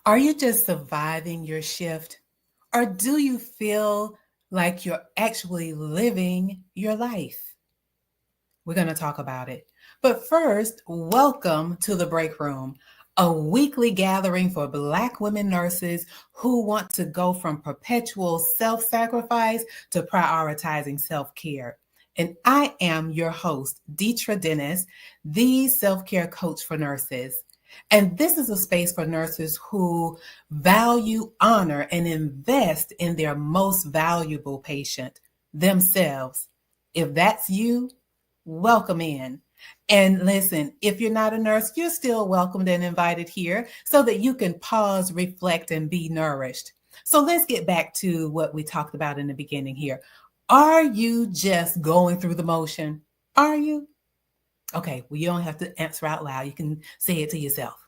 Are you just surviving your shift? Or do you feel like you're actually living your life? We're going to talk about it. But first, welcome to the Break Room, a weekly gathering for Black women nurses who want to go from perpetual self sacrifice to prioritizing self care. And I am your host, Deetra Dennis, the self care coach for nurses. And this is a space for nurses who value, honor, and invest in their most valuable patient, themselves. If that's you, welcome in. And listen, if you're not a nurse, you're still welcomed and invited here so that you can pause, reflect, and be nourished. So let's get back to what we talked about in the beginning here. Are you just going through the motion? Are you? Okay, well, you don't have to answer out loud. You can say it to yourself.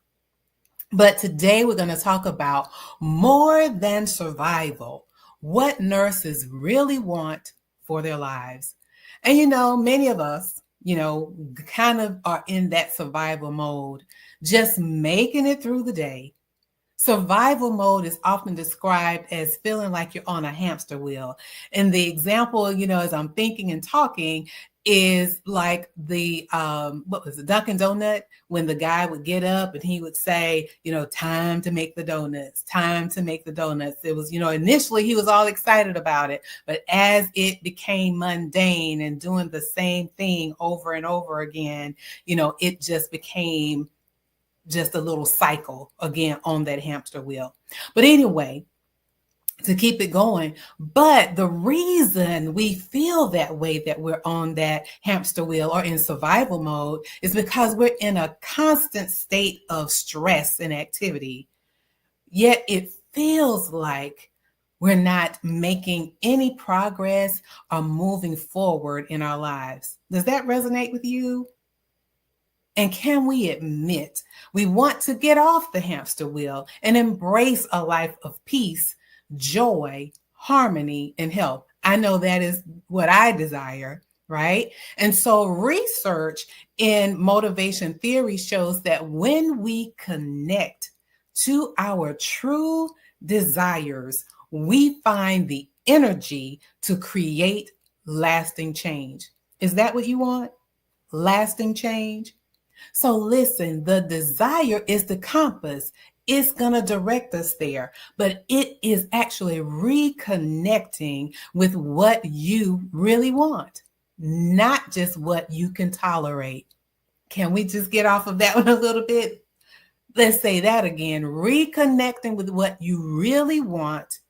But today we're going to talk about more than survival, what nurses really want for their lives. And many of us, kind of are in that survival mode, just making it through the day. Survival mode is often described as feeling like you're on a hamster wheel. And the example, as I'm thinking and talking, is like the what was it, Dunkin' Donut, when the guy would get up and he would say, time to make the donuts, time to make the donuts. It was, initially he was all excited about it, but as it became mundane and doing the same thing over and over again, it just became just a little cycle again on that hamster wheel. But anyway, to keep it going. But the reason we feel that way, that we're on that hamster wheel or in survival mode, is because we're in a constant state of stress and activity. Yet it feels like we're not making any progress or moving forward in our lives. Does that resonate with you? And can we admit we want to get off the hamster wheel and embrace a life of peace, joy, harmony, and health? I know that is what I desire, right? And so research in motivation theory shows that when we connect to our true desires, we find the energy to create lasting change. Is that what you want? Lasting change? So listen, the desire is the compass. It's going to direct us there, but it is actually reconnecting with what you really want, not just what you can tolerate. Can we just get off of that one a little bit? Let's say that again, reconnecting with what you really want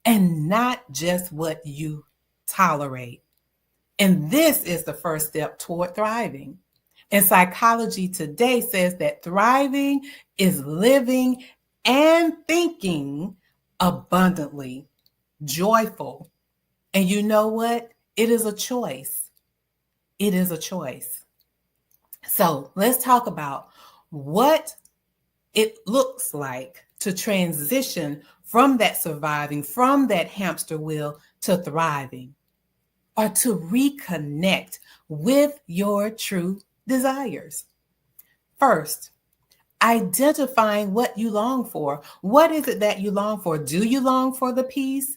and not just what you tolerate. And this is the first step toward thriving. And Psychology Today says that thriving is living and thinking abundantly, joyful. And you know what? It is a choice. It is a choice. So let's talk about what it looks like to transition from that surviving, from that hamster wheel to thriving, or to reconnect with your true desires. First, identifying what you long for. What is it that you long for? Do you long for the peace,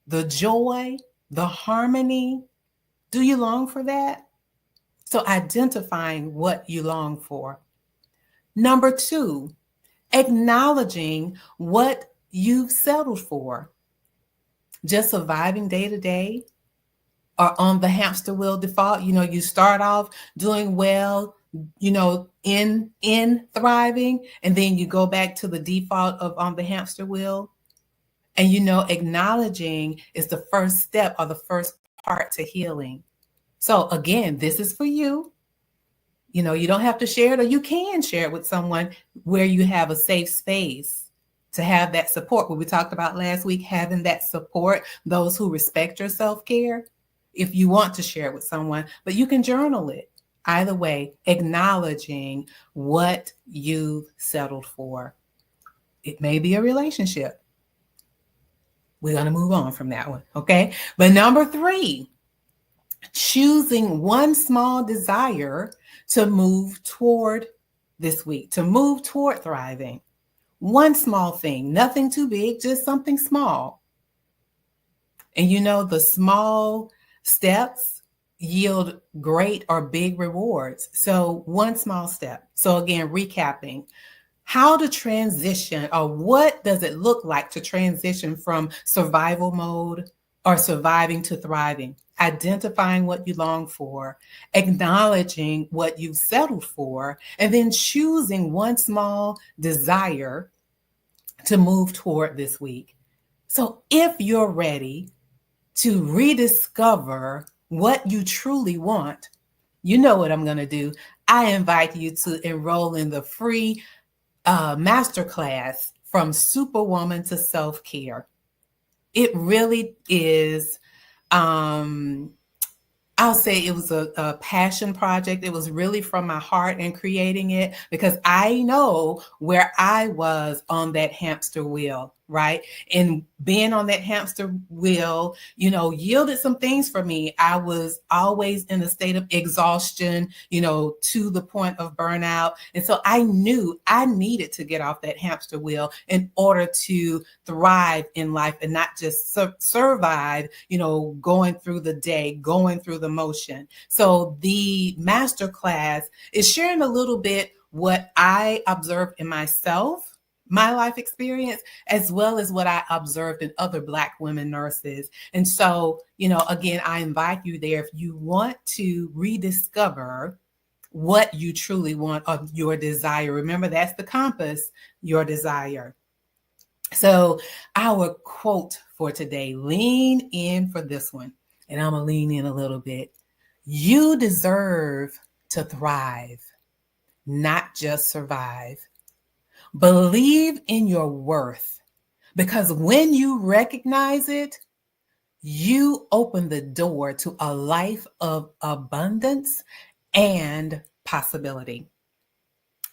the joy, the harmony? Do you long for that? So identifying what you long for. Number two, acknowledging what you've settled for. Just surviving day to day, or on the hamster wheel default. You start off doing well, in thriving, and then you go back to the default of on the hamster wheel. And acknowledging is the first step or the first part to healing. So again, this is for you. You don't have to share it, or you can share it with someone where you have a safe space to have that support. What we talked about last week, having that support, those who respect your self-care. If you want to share it with someone, but you can journal it. Either way, acknowledging what you've settled for. It may be a relationship. We're going to move on from that one, okay? But number three, choosing one small desire to move toward this week, to move toward thriving. One small thing, nothing too big, just something small. And the small steps yield great or big rewards. So, one small step. So, again, recapping how to transition, or what does it look like to transition from survival mode or surviving to thriving, identifying what you long for, acknowledging what you settled for, and then choosing one small desire to move toward this week. So, if you're ready to rediscover what you truly want, you know what I'm going to do. I invite you to enroll in the free masterclass From Superwoman to Self-Care. It really is, I'll say it was a passion project. It was really from my heart in creating it, because I know where I was on that hamster wheel, right? And being on that hamster wheel, yielded some things for me. I was always in a state of exhaustion, to the point of burnout. And so I knew I needed to get off that hamster wheel in order to thrive in life and not just survive, going through the day, going through the motion. So the masterclass is sharing a little bit what I observed in myself, my life experience, as well as what I observed in other Black women nurses. And so, again, I invite you there if you want to rediscover what you truly want, or your desire. Remember, that's the compass, your desire. So our quote for today, lean in for this one. And I'm going to lean in a little bit. You deserve to thrive, not just survive. Believe in your worth, because when you recognize it, you open the door to a life of abundance and possibility.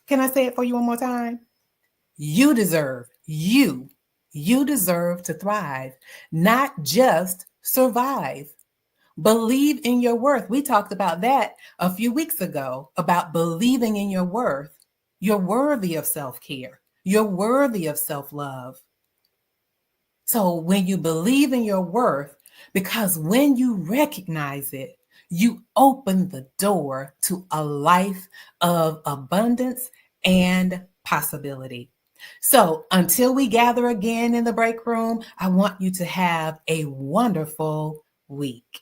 Can I say it for you one more time? You deserve to thrive, not just survive. Believe in your worth. We talked about that a few weeks ago, about believing in your worth. You're worthy of self-care. You're worthy of self-love. So when you believe in your worth, because when you recognize it, you open the door to a life of abundance and possibility. So until we gather again in the break room, I want you to have a wonderful week.